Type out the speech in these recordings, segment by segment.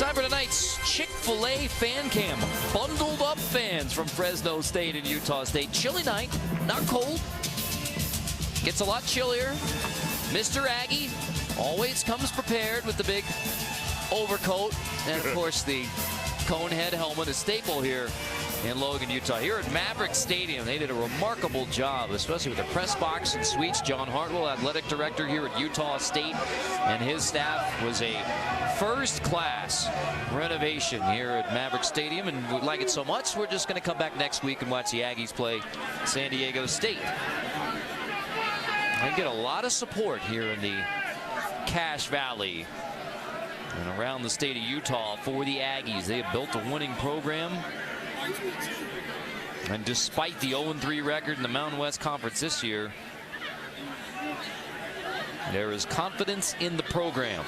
Time for tonight's Chick-fil-A fan cam. Bundled up fans from Fresno State and Utah State. Chilly night, not cold. Gets a lot chillier. Mr. Aggie always comes prepared with the big overcoat. And of course the cone head helmet, a staple here in Logan, Utah. Here at Maverick Stadium, they did a remarkable job, especially with the press box and suites. John Hartwell, athletic director here at Utah State, and his staff was a first-class renovation here at Maverick Stadium, and we like it so much, we're just going to come back next week and watch the Aggies play San Diego State. They get a lot of support here in the Cache Valley and around the state of Utah for the Aggies. They have built a winning program. And despite the 0-3 record in the Mountain West Conference this year, there is confidence in the program.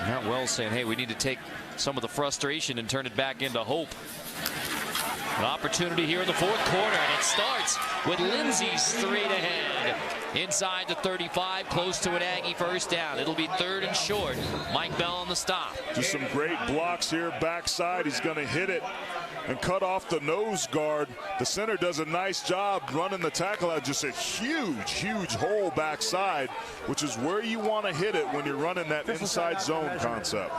Matt Wells saying, hey, we need to take some of the frustration and turn it back into hope. An opportunity here in the fourth quarter, and it starts with Lindsey straight ahead. Inside the 35, close to an Aggie first down. It'll be third and short. Mike Bell on the stop. Just some great blocks here backside. He's going to hit it and cut off the nose guard. The center does a nice job running the tackle out. Just a huge hole backside, which is where you want to hit it when you're running that inside zone concept.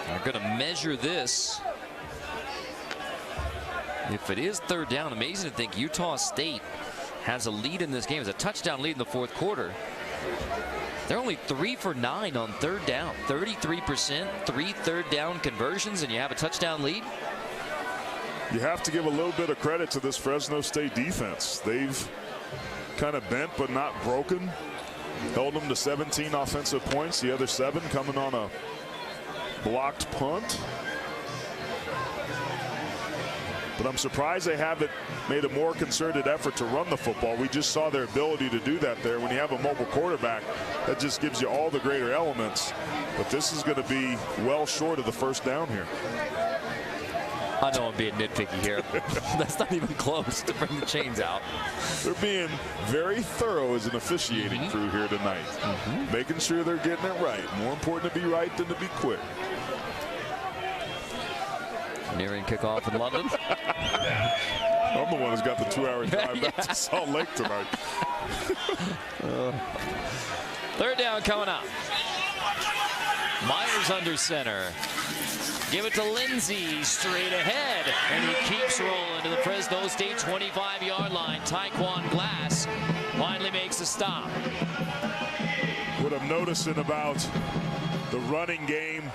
They're going to measure this. If it is third down, amazing to think Utah State has a lead in this game. It's a touchdown lead in the fourth quarter. They're only 3 for 9 on third down. 33%, 3 third down conversions, and you have a touchdown lead. You have to give a little bit of credit to this Fresno State defense. They've kind of bent but not broken. Held them to 17 offensive points. The other 7 coming on a blocked punt. But I'm surprised they haven't made a more concerted effort to run the football. We just saw their ability to do that there. When you have a mobile quarterback, that just gives you all the greater elements. But this is going to be well short of the first down here. I know I'm being nitpicky here. That's not even close to bring the chains out. They're being very thorough as an officiating crew here tonight. Making sure they're getting it right. More important to be right than to be quick. Nearing kickoff in London. I'm the one who's got the 2-hour drive back to Salt Lake tonight. Third down coming up. Myers under center. Give it to Lindsey straight ahead, and he keeps rolling to the Fresno State 25-yard line. Tyquan Glass finally makes a stop. What I'm noticing about the running game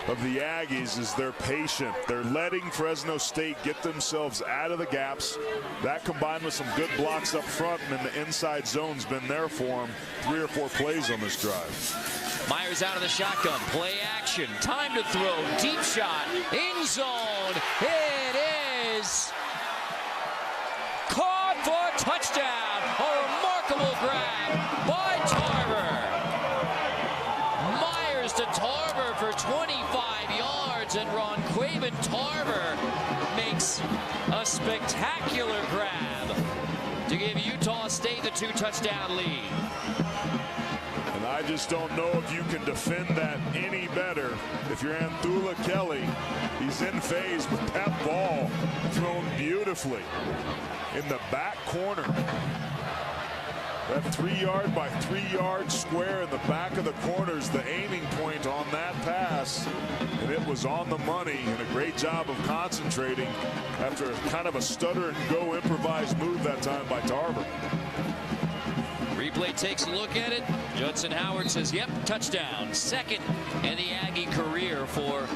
of the Aggies is they're patient. They're letting Fresno State get themselves out of the gaps. That combined with some good blocks up front and in the inside zone's been there for them. 3 or 4 plays on this drive. Myers out of the shotgun. Play action. Time to throw. Deep shot. End zone. It is caught for a touchdown. A remarkable grab by Tarver. Myers to Tarver for 25 yards, and Ronquaven Tarver makes a spectacular grab to give Utah State the 2-touchdown lead. And I just don't know if you can defend that any better. If you're Anthula Kelly, he's in phase with that ball thrown beautifully in the back corner. That 3-yard by 3-yard square in the back of the corner is the aiming point on that pass. And it was on the money, and a great job of concentrating after kind of a stutter and go improvised move that time by Tarver. Replay takes a look at it. Judson Howard says, yep, touchdown. Second in the Aggie career for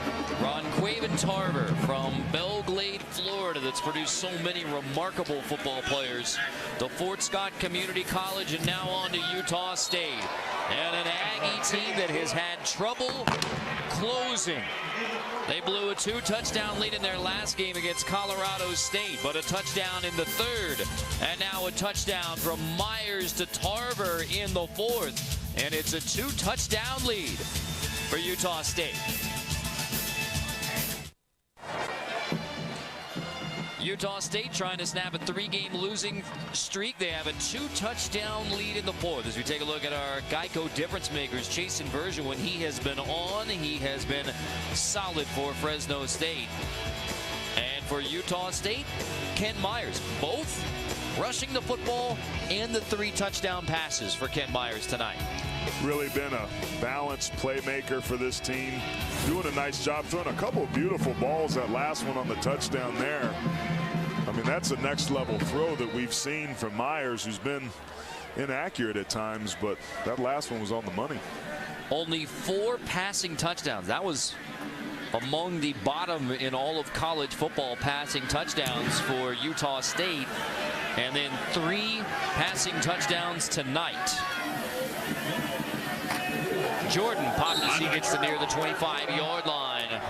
Ronquaven Tarver from Belle Glade, Florida, that's produced so many remarkable football players. To Fort Scott Community College and now on to Utah State. And an Aggie team that has had trouble closing. They blew a 2-touchdown lead in their last game against Colorado State, but a touchdown in the third. And now a touchdown from Myers to Tarver in the fourth. And it's a 2-touchdown lead for Utah State. Utah State trying to snap a 3-game losing streak. They have a 2-touchdown lead in the fourth. As we take a look at our Geico difference makers, Jason Berger, when he has been on, he has been solid for Fresno State. And for Utah State, Ken Myers, both rushing the football and the 3 touchdown passes for Ken Myers tonight. Really been a balanced playmaker for this team. Doing a nice job throwing a couple of beautiful balls. That last one on the touchdown there. I mean, that's a next level throw that we've seen from Myers, who's been inaccurate at times, but that last one was on the money. Only 4 passing touchdowns. That was among the bottom in all of college football passing touchdowns for Utah State. And then 3 passing touchdowns tonight. Jordan popped as he gets to near the 25-yard line.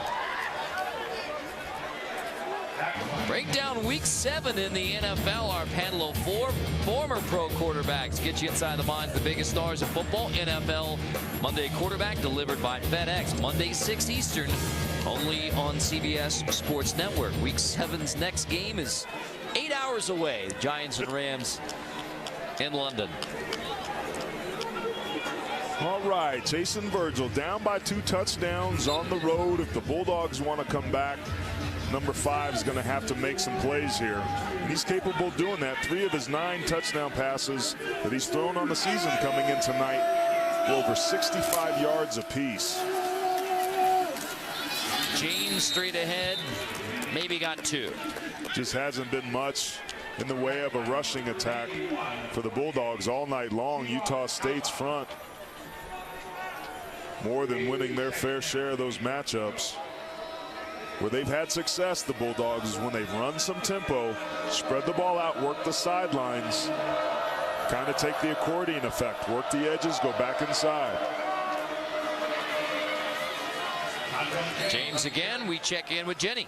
Break down week 7 in the NFL. Our panel of 4 former pro quarterbacks get you inside the minds of the biggest stars of football. NFL Monday Quarterback delivered by FedEx. Monday 6 Eastern, only on CBS Sports Network. Week 7's next game is 8 hours away. The Giants and Rams in London. All right, Jason Virgil down by 2 touchdowns on the road. If the Bulldogs want to come back, number 5 is going to have to make some plays here. And he's capable of doing that. 3 of his 9 touchdown passes that he's thrown on the season coming in tonight were over 65 yards apiece. James straight ahead, maybe got 2. Just hasn't been much in the way of a rushing attack for the Bulldogs all night long. Utah State's front more than winning their fair share of those matchups. Where they've had success, the Bulldogs, is when they've run some tempo, spread the ball out, work the sidelines, kind of take the accordion effect, work the edges, go back inside. James again. We check in with Jenny.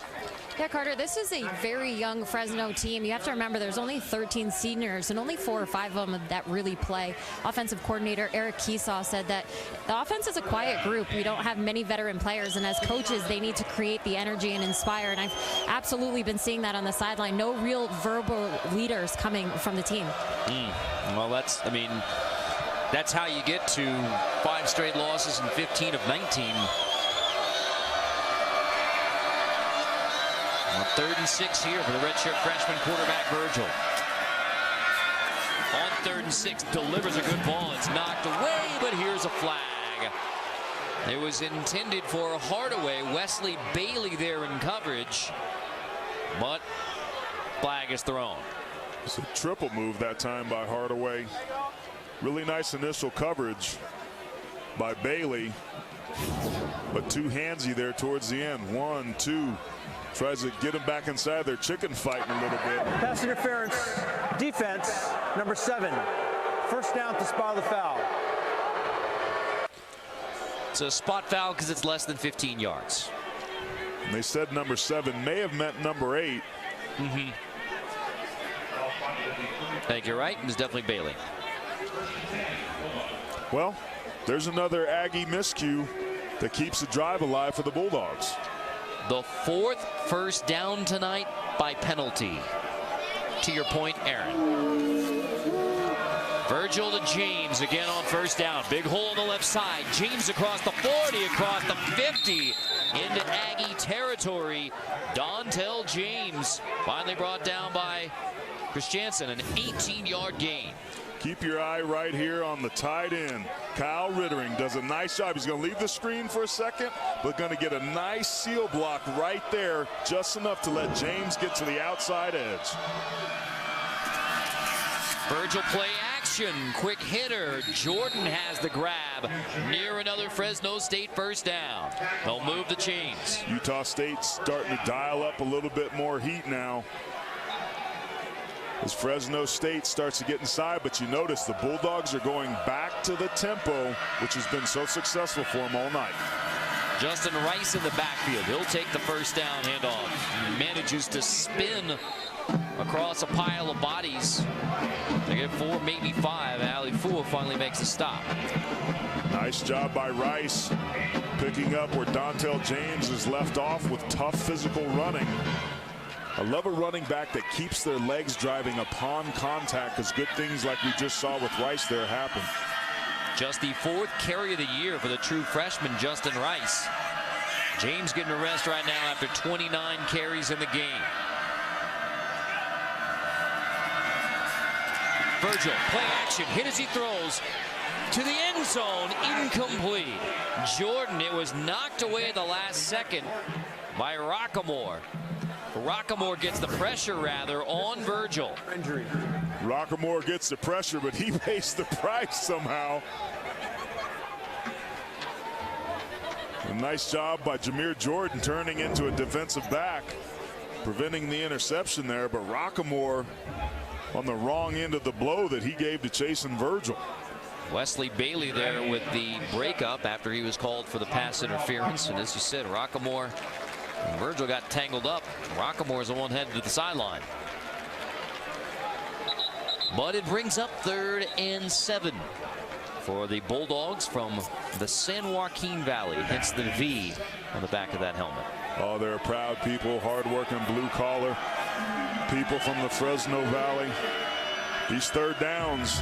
Yeah, Carter, this is a very young Fresno team. You have to remember there's only 13 seniors and only 4 or 5 of them that really play. Offensive coordinator Eric Keesaw said that the offense is a quiet group. We don't have many veteran players, and as coaches, they need to create the energy and inspire. And I've absolutely been seeing that on the sideline. No real verbal leaders coming from the team. Well, that's how you get to 5 straight losses and 15 of 19. 3rd and 6 here for the redshirt freshman quarterback Virgil. On 3rd and 6, delivers a good ball. It's knocked away, but here's a flag. It was intended for Hardaway. Wesley Bailey there in coverage, but flag is thrown. It's a triple move that time by Hardaway. Really nice initial coverage by Bailey, but too handsy there towards the end. 1, 2. Tries to get him back inside. They're chicken fighting a little bit. Pass interference, defense, number 7. First down to spot the foul. It's a spot foul because it's less than 15 yards. And they said number 7 may have meant number 8. I think you're right. It was definitely Bailey. Well, there's another Aggie miscue that keeps the drive alive for the Bulldogs. The 4th first down tonight by penalty. To your point, Aaron. Virgil to James again on first down. Big hole on the left side. James across the 40, across the 50, into Aggie territory. Dontel James finally brought down by Christiansen, an 18-yard gain. Keep your eye right here on the tight end. Kyle Rittering does a nice job. He's going to leave the screen for a second, but going to get a nice seal block right there, just enough to let James get to the outside edge. Virgil play action, quick hitter. Jordan has the grab near another Fresno State first down. They'll move the chains. Utah State starting to dial up a little bit more heat now as Fresno State starts to get inside, but you notice the Bulldogs are going back to the tempo, which has been so successful for them all night. Justin Rice in the backfield. He'll take the first down handoff. Manages to spin across a pile of bodies. They get 4, maybe 5. Ali Fua finally makes a stop. Nice job by Rice, picking up where Dontel James is left off with tough physical running. I love a running back that keeps their legs driving upon contact, because good things like we just saw with Rice there happen. Just the 4th carry of the year for the true freshman, Justin Rice. James getting a rest right now after 29 carries in the game. Virgil, play action, hit as he throws to the end zone, incomplete. Jordan, it was knocked away at the last second by Rockamore. Rockamore gets the pressure, rather, on Virgil. Rockamore gets the pressure, but he pays the price somehow. A nice job by Jameer Jordan turning into a defensive back, preventing the interception there, but Rockamore on the wrong end of the blow that he gave to Chasen Virgil. Wesley Bailey there with the breakup after he was called for the pass interference. And as you said, Rockamore and Virgil got tangled up. Rockamore is the one headed to the sideline. But it brings up 3rd and 7 for the Bulldogs from the San Joaquin Valley, hence the V on the back of that helmet. Oh, they're proud people, hardworking blue collar people from the Fresno Valley. These 3rd downs,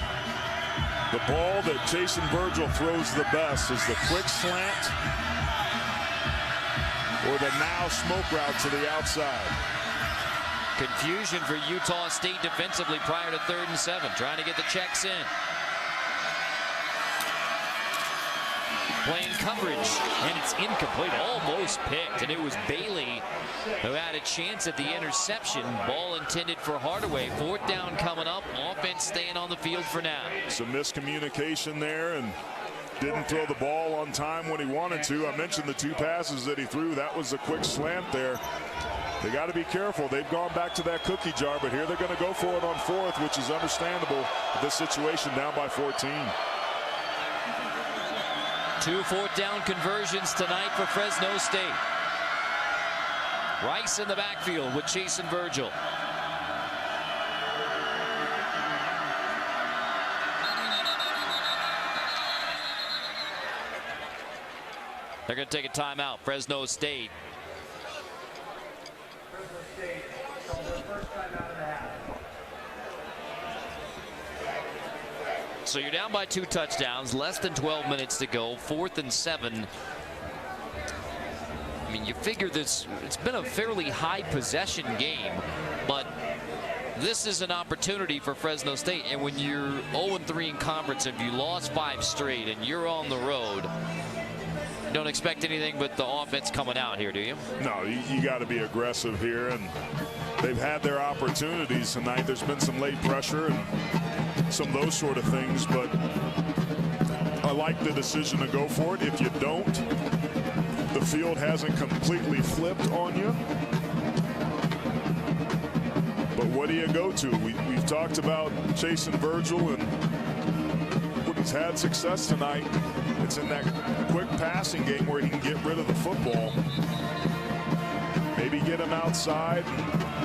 the ball that Chasen Virgil throws the best is the quick slant or the now smoke route to the outside. Confusion for Utah State defensively prior to 3rd and 7, trying to get the checks in. Playing coverage, and it's incomplete, almost picked, and it was Bailey who had a chance at the interception. Ball intended for Hardaway. 4th down coming up. Offense staying on the field for now. Some miscommunication there, and didn't throw the ball on time when he wanted to. I mentioned the 2 passes that he threw. That was a quick slant there. They got to be careful. They've gone back to that cookie jar, but here they're going to go for it on 4th, which is understandable. This situation down by 14. 2 4th down conversions tonight for Fresno State. Rice in the backfield with Chasen Virgil. They're going to take a timeout. Fresno State. So you're down by 2 touchdowns, less than 12 minutes to go, 4th and 7. I mean, you figure this, it's been a fairly high possession game, but this is an opportunity for Fresno State. And when you're 0-3 in conference, if you lost 5 straight and you're on the road, you don't expect anything but the offense coming out here, do you? No, you got to be aggressive here, and they've had their opportunities tonight. There's been some late pressure and some of those sort of things, but I like the decision to go for it. If you don't, the field hasn't completely flipped on you. But what do you go to? We've talked about Chasen Virgil, and when he's had success tonight, it's in that quick passing game where he can get rid of the football. Maybe get him outside.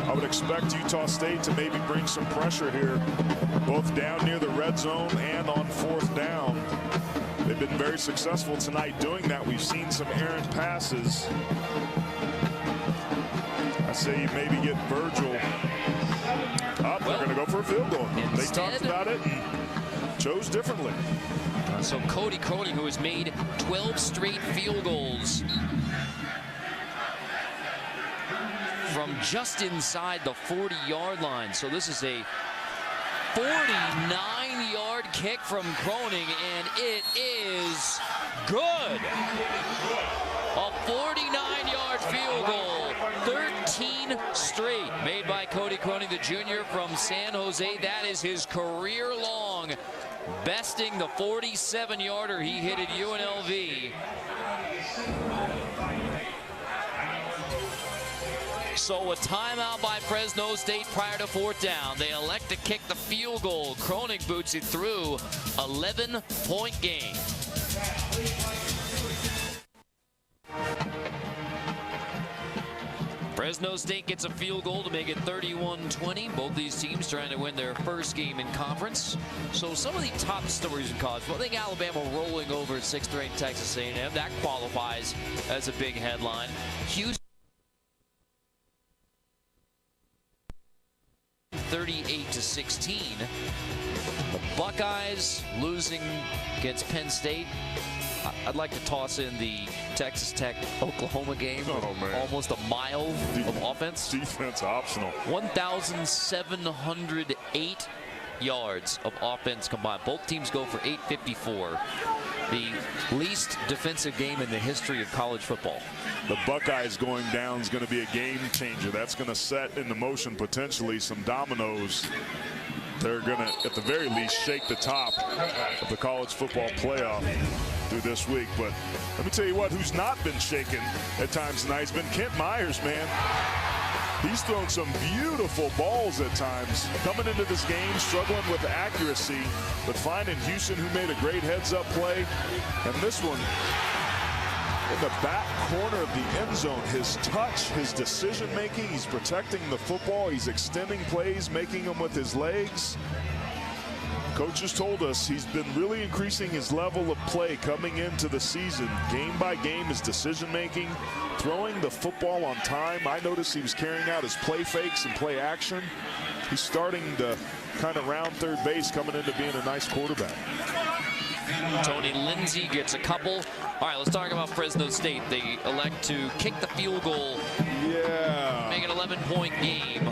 I would expect Utah State to maybe bring some pressure here, both down near the red zone and on 4th down. They've been very successful tonight doing that. We've seen some errant passes. I say you maybe get Virgil up. They're going to go for a field goal. They talked about it and chose differently. So Cody Cronin, who has made 12 straight field goals from just inside the 40-yard line. So this is a 49-yard kick from Cronin, and it is good. A 49-yard field goal, 13 straight, made by Cody Cronin, the junior from San Jose. That is his career-long, besting the 47-yarder he hit at UNLV. So a timeout by Fresno State prior to 4th down. They elect to kick the field goal. Cronin boots it through. 11-point game. Fresno State gets a field goal to make it 31-20. Both these teams trying to win their first game in conference. So some of the top stories in college. Well, I think Alabama rolling over 6th-ranked Texas A&M. That qualifies as a big headline. Houston 38-16. The Buckeyes losing against Penn State. I'd like to toss in the Texas Tech-Oklahoma game. Oh, man. Almost a mile of offense. Defense optional. 1,708 yards of offense combined. Both teams go for 854. The least defensive game in the history of college football. The Buckeyes going down is going to be a game changer. That's going to set into motion potentially some dominoes. They're going to, at the very least, shake the top of the college football playoff through this week. But let me tell you what, who's not been shaken at times tonight has been Kent Myers, man. He's thrown some beautiful balls at times. Coming into this game, struggling with accuracy, but finding Houston, who made a great heads-up play. And this one, in the back corner of the end zone, his touch, his decision-making, he's protecting the football, he's extending plays, making them with his legs. Coaches told us he's been really increasing his level of play coming into the season. Game by game, his decision-making, throwing the football on time. I noticed he was carrying out his play fakes and play action. He's starting to kind of round third base, coming into being a nice quarterback. Tony Lindsay gets a couple. All right, let's talk about Fresno State. They elect to kick the field goal. Yeah. Make an 11-point game.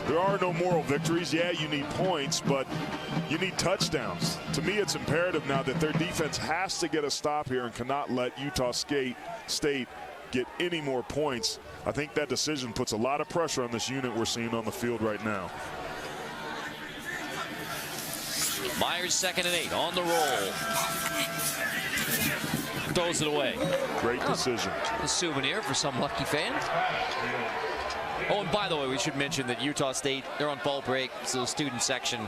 There are no moral victories. Yeah, you need points, but you need touchdowns. To me, it's imperative now that their defense has to get a stop here and cannot let Utah State get any more points. I think that decision puts a lot of pressure on this unit we're seeing on the field right now. Myers 2nd and 8 on the roll. Throws it away. Great decision. A souvenir for some lucky fan. Oh, and by the way, we should mention that Utah State, they're on fall break, so the student section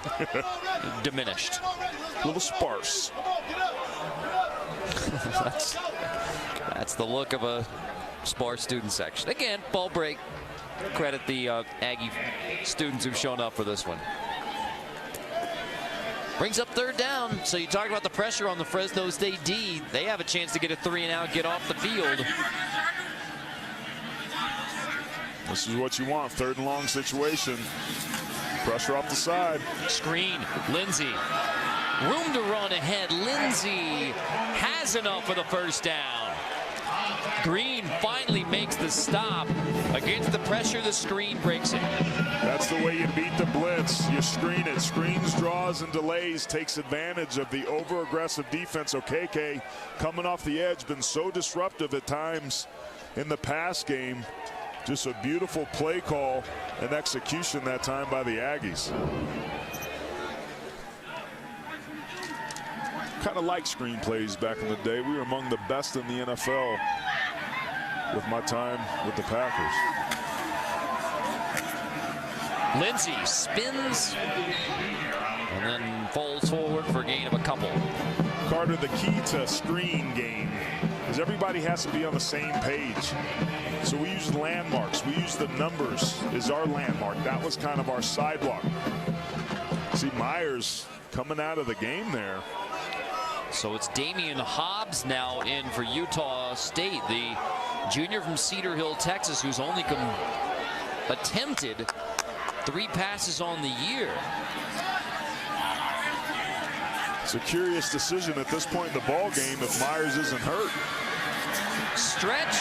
diminished. A little sparse. That's the look of a sparse student section. Again, fall break. Credit the Aggie students who've shown up for this one. Brings up 3rd down. So you talk about the pressure on the Fresno State D. They have a chance to get a 3-and-out, get off the field. This is what you want, 3rd and long situation. Pressure off the side. Screen, Lindsay. Room to run ahead. Lindsay has enough for the 1st down. Green finally makes the stop. Against the pressure, the screen breaks it. That's the way you beat the blitz. You screen it. Screens, draws, and delays. Takes advantage of the over-aggressive defense. Okeke coming off the edge, been so disruptive at times in the pass game. Just a beautiful play call and execution that time by the Aggies. Kind of like screenplays back in the day. We were among the best in the NFL with my time with the Packers. Lindsay spins and then falls forward for a gain of a couple. Carter, the key to screen game is everybody has to be on the same page. So we use landmarks. We use the numbers as our landmark. That was kind of our sidewalk. See Myers coming out of the game there. So it's Damian Hobbs now in for Utah State, the junior from Cedar Hill, Texas, who's only attempted 3 passes on the year. It's a curious decision at this point in the ball game if Myers isn't hurt. Stretch.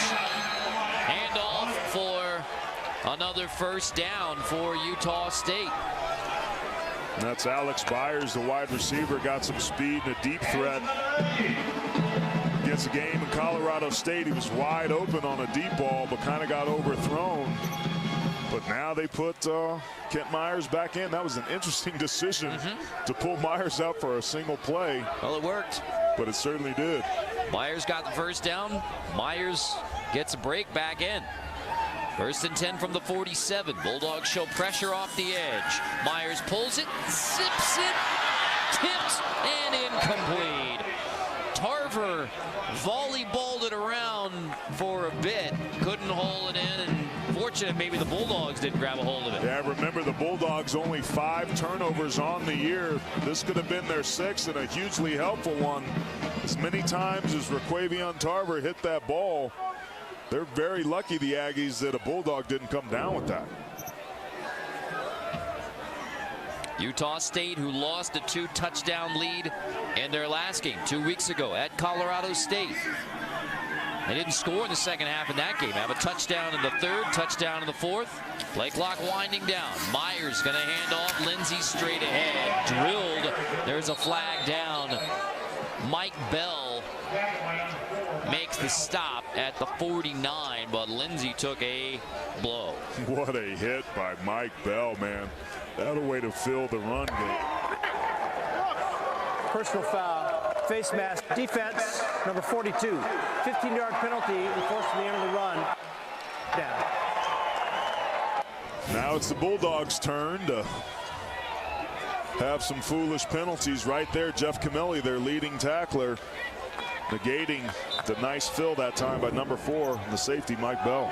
Handoff for another 1st down for Utah State. And that's Alex Byers, the wide receiver, got some speed and a deep threat. Against a game in Colorado State, he was wide open on a deep ball, but kind of got overthrown. But now they put Kent Myers back in. That was an interesting decision to pull Myers out for a single play. Well, it worked. But it certainly did. Myers got the 1st down. Myers gets a break back in. 1st and 10 from the 47. Bulldogs show pressure off the edge. Myers pulls it, zips it, tipped, and incomplete. Tarver volleyballed it around for a bit. Couldn't haul it in, and fortunate maybe the Bulldogs didn't grab a hold of it. Yeah, remember the Bulldogs only 5 turnovers on the year. This could have been their 6th and a hugely helpful one. As many times as Raquavion Tarver hit that ball, they're very lucky, the Aggies, that a Bulldog didn't come down with that. Utah State, who lost a 2-touchdown lead in their last game 2 weeks ago at Colorado State. They didn't score in the second half in that game. Have a touchdown in the third, touchdown in the fourth. Play clock winding down. Myers going to hand off. Lindsey straight ahead. Drilled. There's a flag down. Mike Bell makes the stop at the 49, but Lindsey took a blow. What a hit by Mike Bell, man. That a way to fill the run game. Personal foul, face mask, defense, number 42. 15-yard penalty enforced from the end of the run. Down. Now it's the Bulldogs' turn to have some foolish penalties right there. Jeff Camilli, their leading tackler, negating the nice fill that time by number 4, the safety, Mike Bell.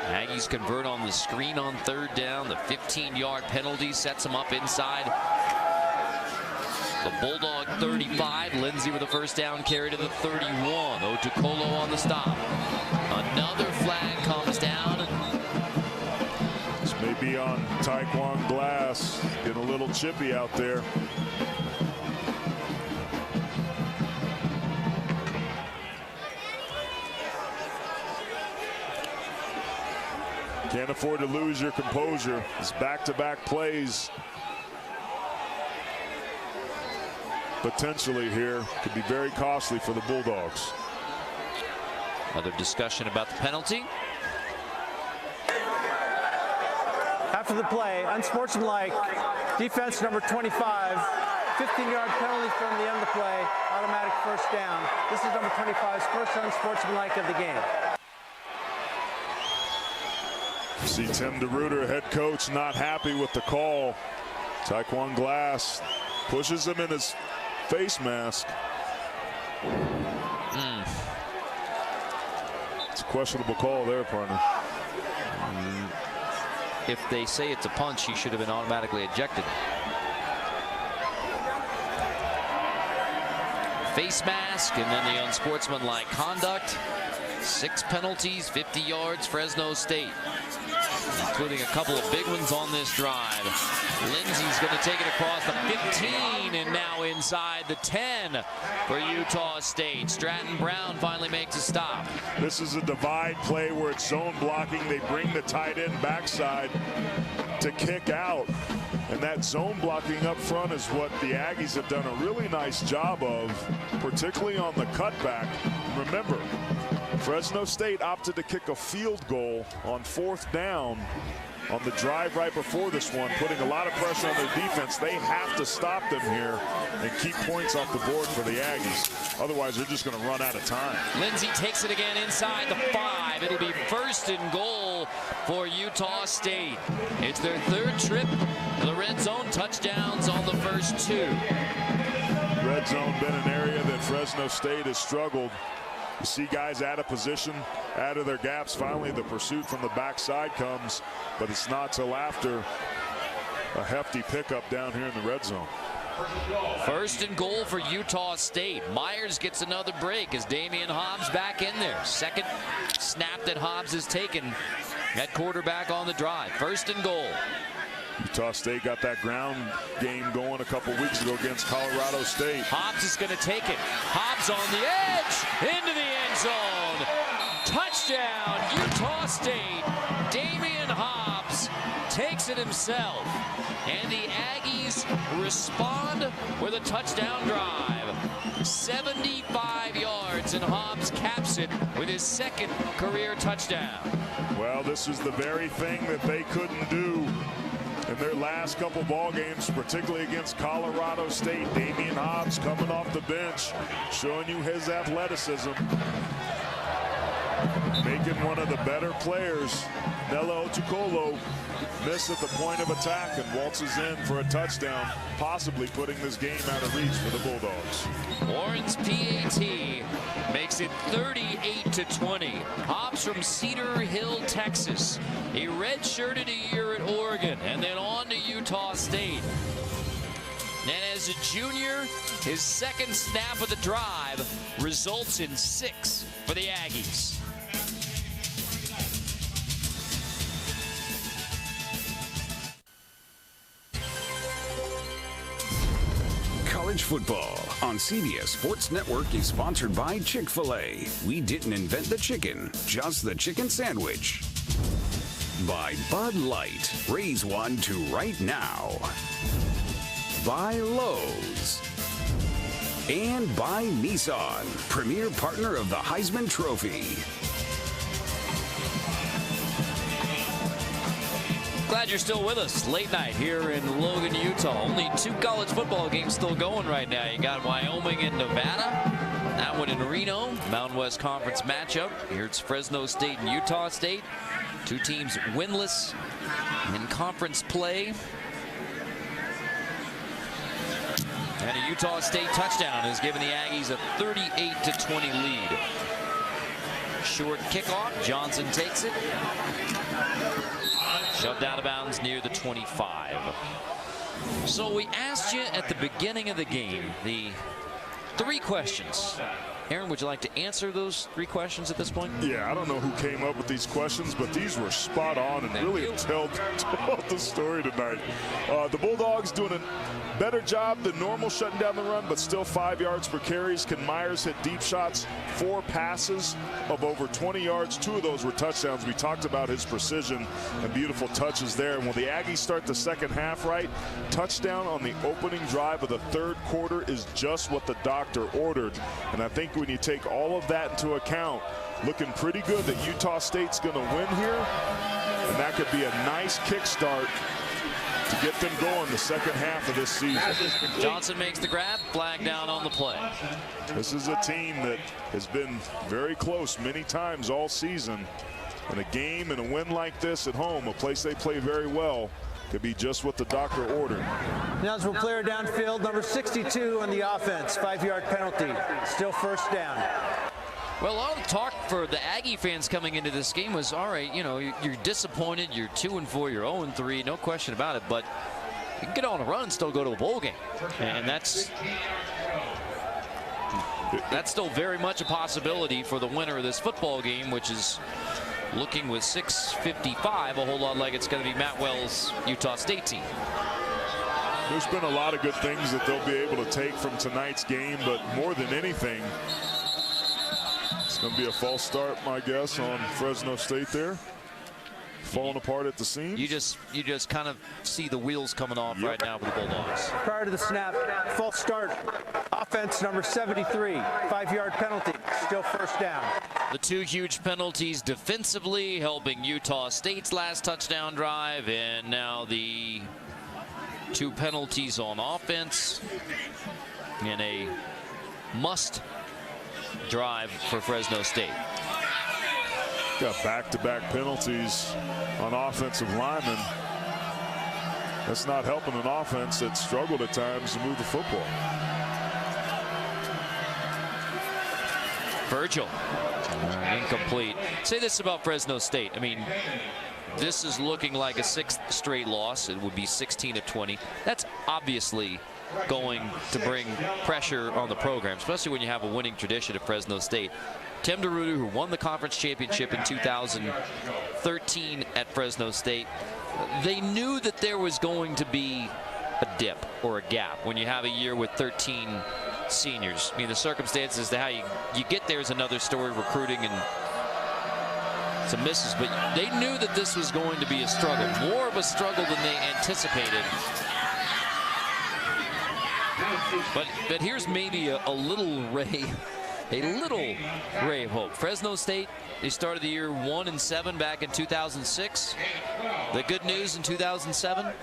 Aggies convert on the screen on third down. The 15-yard penalty sets them up inside the Bulldog 35. Lindsey with a first down carry to the 31. Otukolo on the stop. Another flag comes down. This may be on Taekwon Glass. Getting a little chippy out there. Can't afford to lose your composure. It's back-to-back plays. Potentially here could be very costly for the Bulldogs. Another discussion about the penalty. After the play, unsportsmanlike, defense number 25, 15-yard penalty from the end of the play, automatic first down. This is number 25's first unsportsmanlike of the game. See Tim DeRuyter, head coach, not happy with the call. Taekwon Glass pushes him in his face mask. It's a questionable call there, partner. If they say it's a punch, he should have been automatically ejected. Face mask and then the unsportsmanlike conduct. 6 penalties, 50 yards, Fresno State, including a couple of big ones on this drive. Lindsey's going to take it across the 15 and now inside the 10 for Utah State. Stratton Brown finally makes a stop. This is a divide play where it's zone blocking. They bring the tight end backside to kick out. And that zone blocking up front is what the Aggies have done a really nice job of, particularly on the cutback. Remember, Fresno State opted to kick a field goal on 4th down on the drive right before this one, putting a lot of pressure on their defense. They have to stop them here and keep points off the board for the Aggies. Otherwise, they're just going to run out of time. Lindsey takes it again inside the 5. It'll be 1st and goal for Utah State. It's their 3rd trip to the red zone. Touchdowns on the first 2. Red zone been an area that Fresno State has struggled. You see guys out of position, out of their gaps. Finally, the pursuit from the backside comes, but it's not till after a hefty pickup down here in the red zone. 1st and goal for Utah State. Myers gets another break as Damian Hobbs back in there. 2nd snap that Hobbs has taken at quarterback on the drive. 1st and goal. Utah State got that ground game going a couple weeks ago against Colorado State. Hobbs is going to take it. Hobbs on the edge, into the end zone. Touchdown, Utah State. Damian Hobbs takes it himself. And the Aggies respond with a touchdown drive. 75 yards, and Hobbs caps it with his 2nd career touchdown. Well, this is the very thing that they couldn't do in their last couple ball games, particularly against Colorado State. Damian Hobbs coming off the bench, showing you his athleticism, making one of the better players, Nella Otukolo, miss at the point of attack and waltzes in for a touchdown, possibly putting this game out of reach for the Bulldogs. Lawrence PAT makes it 38-20. Hobbs from Cedar Hill, Texas. He redshirted a year at Oregon and then on to Utah State. And as a junior, his 2nd snap of the drive results in 6 for the Aggies. College football on CBS Sports Network is sponsored by Chick-fil-A. We didn't invent the chicken, just the chicken sandwich. By Bud Light. Raise one to right now. By Lowe's. And by Nissan, premier partner of the Heisman Trophy. Glad you're still with us. Late night here in Logan, Utah. Only 2 college football games still going right now. You got Wyoming and Nevada. That one in Reno. Mountain West Conference matchup. Here it's Fresno State and Utah State. 2 teams winless in conference play. And a Utah State touchdown has given the Aggies a 38-20 lead. Short kickoff. Johnson takes it. Shoved out of bounds near the 25. So we asked you at the beginning of the game the 3 questions. Aaron, would you like to answer those 3 questions at this point? Yeah, I don't know who came up with these questions, but these were spot on and really have told the story tonight. The Bulldogs doing a better job than normal shutting down the run, but still 5 yards per carries. Can Myers hit deep shots? 4 passes of over 20 yards. 2 of those were touchdowns. We talked about his precision and beautiful touches there. And when the Aggies start the second half right, touchdown on the opening drive of the 3rd quarter is just what the doctor ordered. And I think when you take all of that into account, looking pretty good that Utah State's going to win here. And that could be a nice kickstart to get them going the second half of this season. Johnson makes the grab, flag down on the play. This is a team that has been very close many times all season. And a game and a win like this at home, a place they play very well, could be just what the doctor ordered. Now as we'll clear downfield, number 62 on the offense, 5-yard penalty, still first down. Well, a lot of talk for the Aggie fans coming into this game was, all right, you know, you're disappointed, you're 2-4, you're 0-3, no question about it, but you can get on a run and still go to a bowl game. And that's still very much a possibility for the winner of this football game, which is looking with 6:55 a whole lot like it's going to be Matt Wells' Utah State team. There's been a lot of good things that they'll be able to take from tonight's game, but more than anything, it's going to be a false start, my guess, on Fresno State there. Falling apart at the seams. You just kind of see the wheels coming off right now for the Bulldogs. Prior to the snap, false start. Offense number 73, 5-yard penalty, still first down. The 2 huge penalties defensively helping Utah State's last touchdown drive, and now the 2 penalties on offense in a must drive for Fresno State. Got back-to-back penalties on offensive linemen. That's not helping an offense that struggled at times to move the football. Virgil, incomplete. Say this about Fresno State. I mean, this is looking like a 6th straight loss. It would be 16-20. That's obviously going to bring pressure on the program, especially when you have a winning tradition at Fresno State. Tim DeRuiter, who won the conference championship in 2013 at Fresno State, they knew that there was going to be a dip or a gap when you have a year with 13 seniors. I mean, the circumstances to how you get there is another story, recruiting and some misses, but they knew that this was going to be a struggle, more of a struggle than they anticipated. But here's maybe a little ray of hope. Fresno State, they started the year 1-7 back in 2006. The good news in 2007,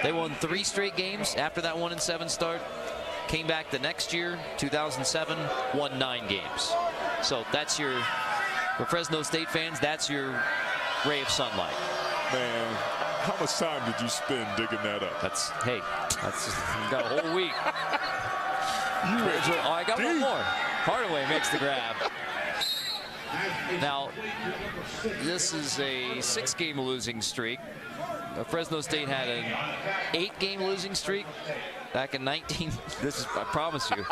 they won 3 straight games after that 1-7 start. Came back the next year, 2007, won 9 games. So that's for Fresno State fans, that's your ray of sunlight. Man, how much time did you spend digging that up? You got a whole week. I got one more. Hardaway makes the grab. Now, this is a 6-game losing streak. Fresno State had an 8-game losing streak back in I promise you,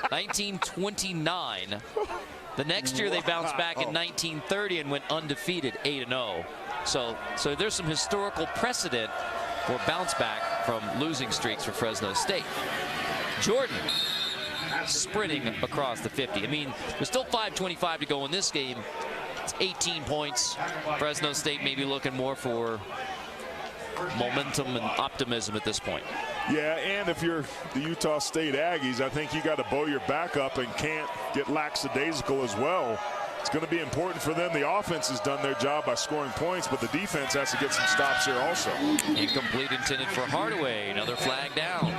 1929. The next year they bounced back in 1930 and went undefeated, 8-0. So there's some historical precedent for bounce back from losing streaks for Fresno State. Jordan sprinting across the 50. I mean, there's still 5:25 to go in this game. It's 18 points. Fresno State may be looking more for momentum and optimism at this point. Yeah, and if you're the Utah State Aggies, I think you got to bow your back up and can't get lackadaisical as well. It's going to be important for them. The offense has done their job by scoring points, but the defense has to get some stops here also. Incomplete intended for Hardaway. Another flag down.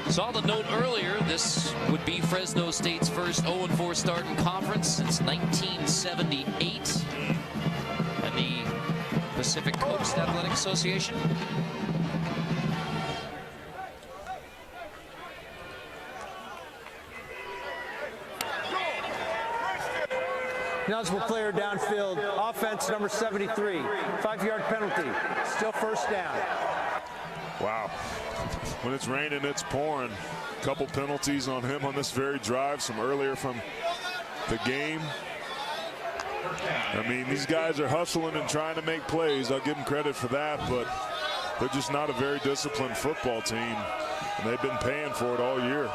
Saw the note earlier. This would be Fresno State's first 0-4 start in conference since 1978 and the Pacific Coast Athletic Association. Eligible player downfield. Offense number 73. 5-yard penalty. Still first down. Wow. When it's raining, it's pouring. A couple penalties on him on this very drive. Some earlier from the game. I mean, these guys are hustling and trying to make plays. I'll give them credit for that, but they're just not a very disciplined football team, and they've been paying for it all year.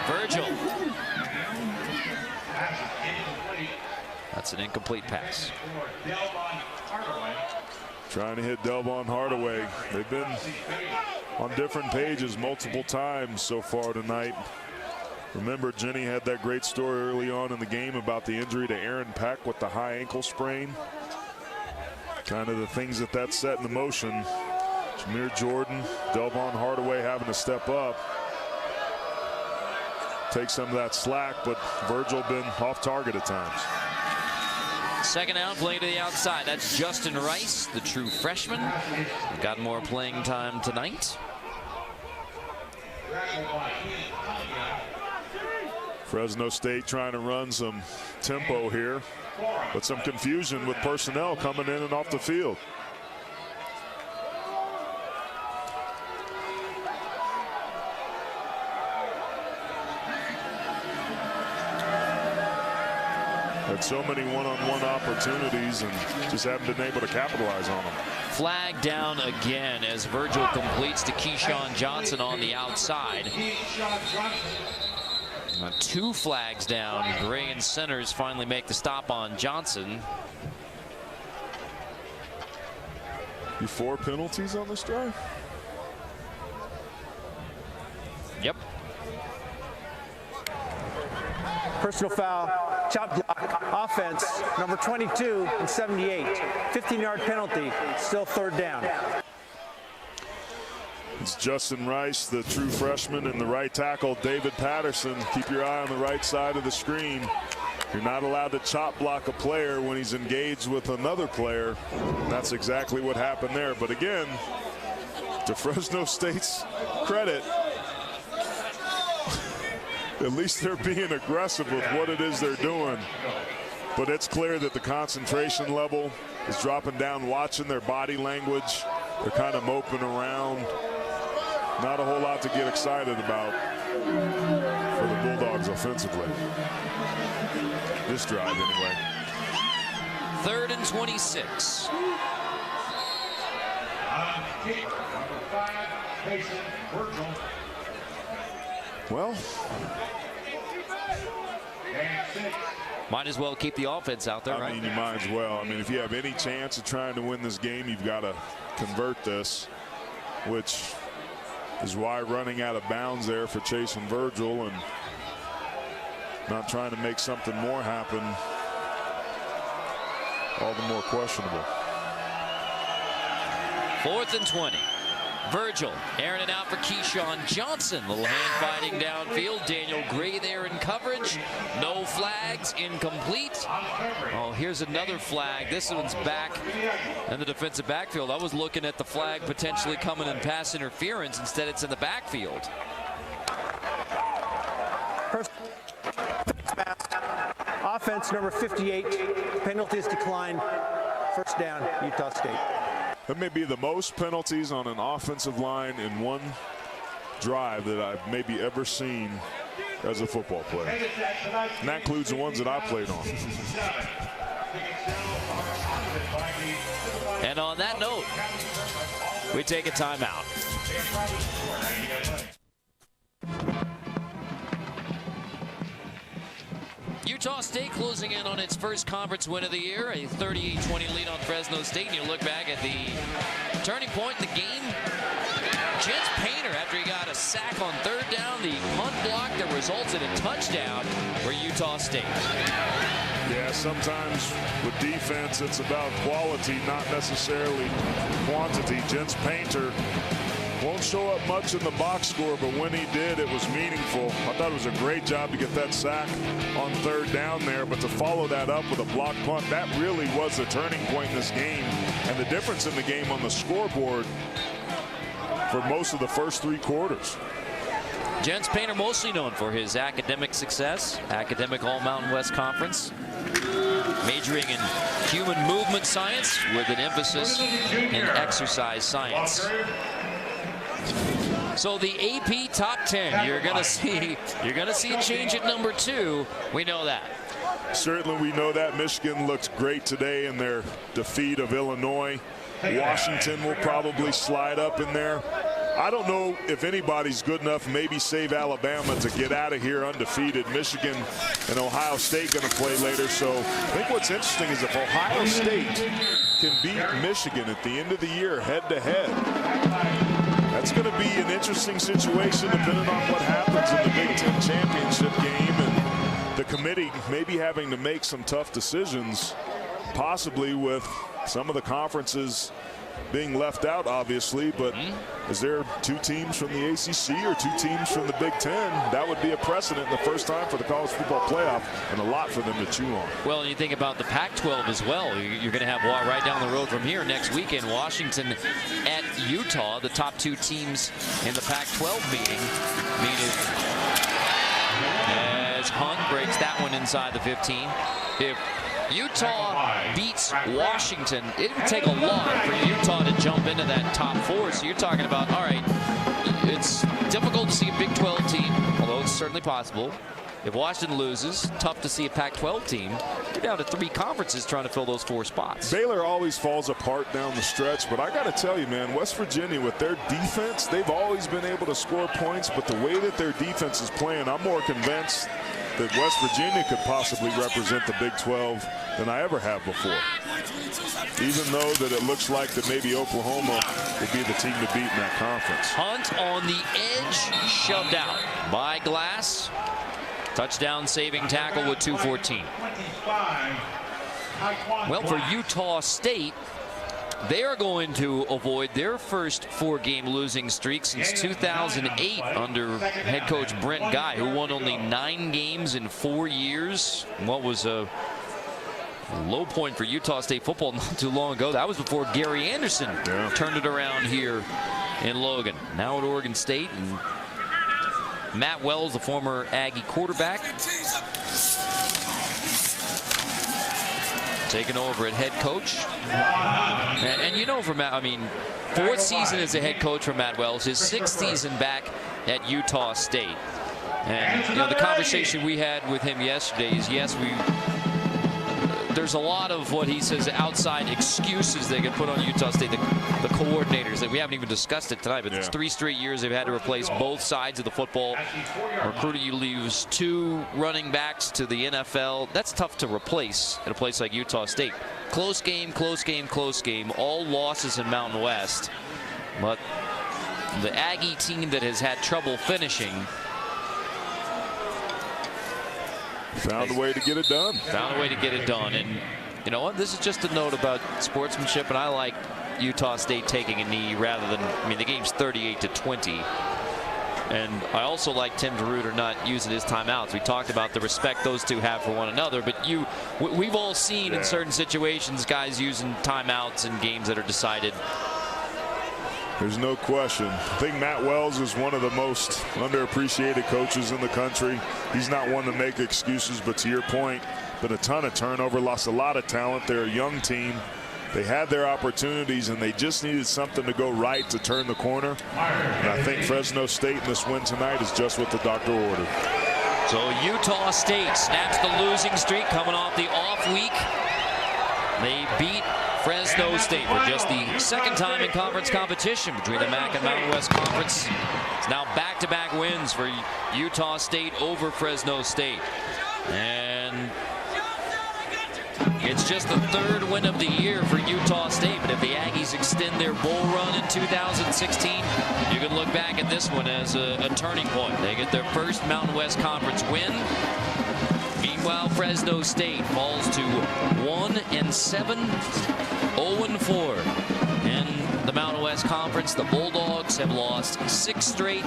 Virgil. That's an incomplete pass. Trying to hit Delvon Hardaway. They've been on different pages multiple times so far tonight. Remember, Jenny had that great story early on in the game about the injury to Aaron Peck with the high ankle sprain. Kind of the things that set in motion. Jameer Jordan, Delvon Hardaway having to step up. Take some of that slack, but Virgil been off target at times. Second out, playing to the outside. That's Justin Rice, the true freshman. Got more playing time tonight. Fresno State trying to run some tempo here, but some confusion with personnel coming in and off the field. Had so many one-on-one opportunities and just haven't been able to capitalize on them. Flag down again as Virgil completes to Keyshawn Johnson on the outside. Two flags down. Gray and Centers finally make the stop on Johnson. 4 penalties on this drive? Yep. Personal foul, chop block, offense, number 22 and 78. 15-yard penalty, still third down. It's Justin Rice, the true freshman, and the right tackle, David Patterson. Keep your eye on the right side of the screen. You're not allowed to chop block a player when he's engaged with another player. That's exactly what happened there. But again, to Fresno State's credit, at least they're being aggressive with what it is they're doing. But it's clear that the concentration level is dropping down, watching their body language. They're kind of moping around. Not a whole lot to get excited about for the Bulldogs offensively. This drive, anyway. 3rd and 26. Well, might as well keep the offense out there, right? I mean, you might as well. I mean, if you have any chance of trying to win this game, you've got to convert this, which is why running out of bounds there for Chase and Virgil and not trying to make something more happen, all the more questionable. 4th and 20. Virgil airing it out for Keyshawn Johnson. Little hand fighting downfield. Daniel Gray there in coverage. No flags, incomplete. Oh, here's another flag. This one's back in the defensive backfield. I was looking at the flag potentially coming in pass interference. Instead, it's in the backfield. Offense number 58. Penalties declined. First down, Utah State. That may be the most penalties on an offensive line in one drive that I've maybe ever seen as a football player. And that includes the ones that I played on. And on that note, we take a timeout. Utah State closing in on its first conference win of the year, a 38-20 lead on Fresno State. And you look back at the turning point in the game. Jens Painter, after he got a sack on third down, the punt block that resulted in touchdown for Utah State. Yeah, sometimes with defense, it's about quality, not necessarily quantity. Jens Painter won't show up much in the box score, but when he did, it was meaningful. I thought it was a great job to get that sack on third down there, but to follow that up with a block punt, that really was the turning point in this game and the difference in the game on the scoreboard for most of the first 3 quarters. Jens Painter mostly known for his academic success, academic All-Mountain West Conference, majoring in human movement science with an emphasis in exercise science. So the AP top 10, you're gonna see a change at number 2. We know that. Certainly we know that. Michigan looked great today in their defeat of Illinois. Washington will probably slide up in there. I don't know if anybody's good enough, maybe save Alabama to get out of here undefeated. Michigan and Ohio State going to play later. So I think what's interesting is if Ohio State can beat Michigan at the end of the year head-to-head, that's going to be an interesting situation depending on what happens in the Big Ten championship game, and the committee maybe having to make some tough decisions, possibly with some of the conferences being left out, obviously. But is there 2 teams from the ACC or 2 teams from the Big Ten? That would be a precedent, the first time for the college football playoff, and a lot for them to chew on. Well, and you think about the Pac-12 as well. You're going to have right down the road from here next weekend, Washington at Utah, the top 2 teams in the Pac-12 meeting. As Hunt breaks that one inside the 15. If Utah beats Washington, it would take a lot for Utah to jump into that top 4. So you're talking about, all right, it's difficult to see a Big 12 team, although it's certainly possible. If Washington loses, tough to see a Pac-12 team. You're down to 3 conferences trying to fill those 4 spots. Baylor always falls apart down the stretch, but I got to tell you, man, West Virginia with their defense, they've always been able to score points, but the way that their defense is playing, I'm more convinced that West Virginia could possibly represent the Big 12 than I ever have before. Even though that it looks like that maybe Oklahoma will be the team to beat in that conference. Hunt on the edge, shoved out by Glass. Touchdown saving tackle with 2:14. Well, for Utah State, they are going to avoid their first 4-game losing streak since 2008 under head coach Brent Guy, who won only 9 games in 4 years. What was a low point for Utah State football not too long ago. That was before Gary Anderson turned it around here in Logan. Now at Oregon State, and Matt Wells, the former Aggie quarterback, taking over at head coach. And you know, for Matt, I mean, 4th season as a head coach for Matt Wells, his 6th season back at Utah State. And you know, the conversation we had with him yesterday is, yes, there's a lot of what he says outside excuses they can put on Utah State, the coordinators, that we haven't even discussed it tonight, but it's 3 straight years they've had to replace both sides of the football. Recruiting, you lose 2 running backs to the NFL. That's tough to replace at a place like Utah State. Close game, close game, close game, all losses in Mountain West. But the Aggie team that has had trouble finishing found a way to get it done. Found a way to get it done. And you know what? This is just a note about sportsmanship, and I like Utah State taking a knee rather than, I mean, the game's 38-20. And I also like Tim DeRuyter not using his timeouts. We talked about the respect those two have for one another, but we've all seen in certain situations guys using timeouts in games that are decided. There's no question. I think Matt Wells is one of the most underappreciated coaches in the country. He's not one to make excuses, but to your point, been a ton of turnover, lost a lot of talent. They're a young team. They had their opportunities, and they just needed something to go right to turn the corner. And I think Fresno State in this win tonight is just what the doctor ordered. So Utah State snaps the losing streak coming off the off week. They beat Fresno State for just the second time in conference competition between the MAC and Mountain West Conference. It's now back-to-back wins for Utah State over Fresno State. And it's just the third win of the year for Utah State. But if the Aggies extend their bowl run in 2016, you can look back at this one as a turning point. They get their first Mountain West Conference win. Meanwhile, Fresno State falls to 1-7, 0-4. In the Mountain West Conference, the Bulldogs have lost 6 straight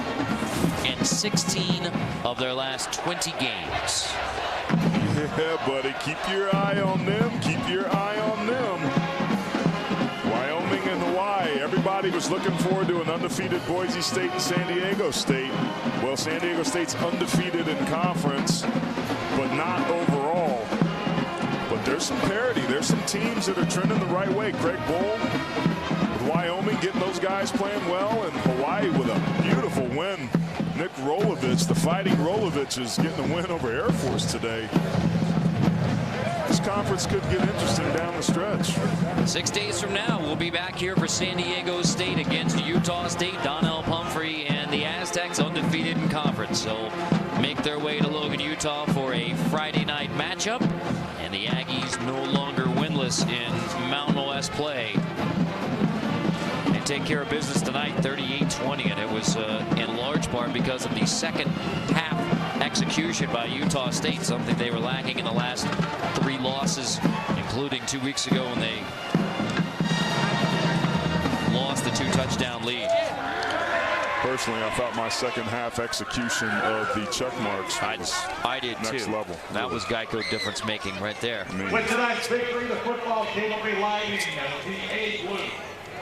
and 16 of their last 20 games. Yeah, buddy, keep your eye on them. Keep your eye on them. Wyoming and Hawaii. Everybody was looking forward to an undefeated Boise State and San Diego State. Well, San Diego State's undefeated in conference, but not overall. But there's some parity. There's some teams that are trending the right way. Greg Bowl with Wyoming getting those guys playing well, and Hawaii with a beautiful win. Nick Rolovich, the Fighting Rolovich, is getting the win over Air Force today. This conference could get interesting down the stretch. 6 days from now, we'll be back here for San Diego State against Utah State. Donnell Pumphrey and the Aztecs undefeated in conference. So make their way to Logan, Utah for a Friday night matchup. And the Aggies no longer winless in Mountain West play. They take care of business tonight, 38-20, and it was in large part because of the second half execution by Utah State, something they were lacking in the last 3 losses, including 2 weeks ago when they lost the 2-touchdown lead. Personally, I thought my second half execution of the check marks I did next too. level. That was Geico difference making right there. With tonight's victory, the football team will be lining the A blue.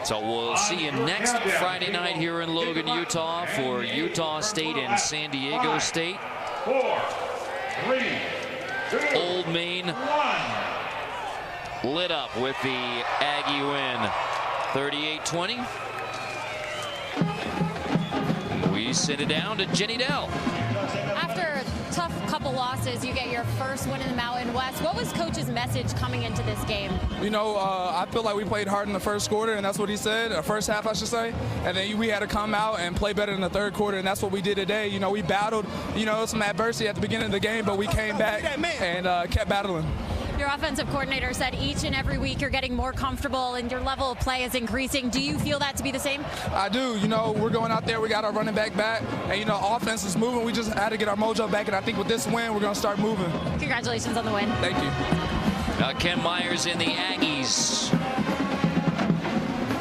So we'll see you next Friday night here in Logan, Utah for Utah State and San Diego State. 4, 3, 2, Old Main 1. lit up with the Aggie win, 38-20. We send it down to Jenny Dell. After a tough couple losses, you get your first win in the Mountain West. What was Coach's message coming into this game? You know, I feel like we played hard in the first quarter, and that's what he said, or first half, I should say. And then we had to come out and play better in the third quarter, and that's what we did today. You know, we battled, some adversity at the beginning of the game, but we came back and kept battling. Your offensive coordinator said each and every week you're getting more comfortable and your level of play is increasing. Do you feel that to be the same? I do. We're going out there. We got our running back, and, offense is moving. We just had to get our mojo back, and I think with this win, we're going to start moving. Congratulations on the win. Thank you. Ken Myers in the Aggies.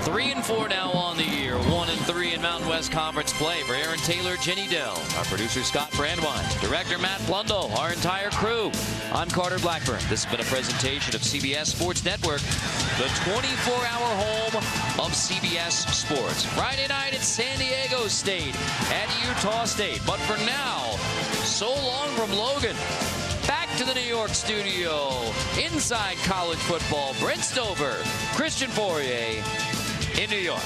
3-4 now on the year. 1-3 in Mountain West Conference play. For Aaron Taylor, Jenny Dell, our producer Scott Brandwine, director Matt Blundell, our entire crew. I'm Carter Blackburn. This has been a presentation of CBS Sports Network, the 24-hour home of CBS Sports. Friday night at San Diego State at Utah State. But for now, so long from Logan. Back to the New York studio. Inside college football, Brent Stover, Christian Fourier in New York.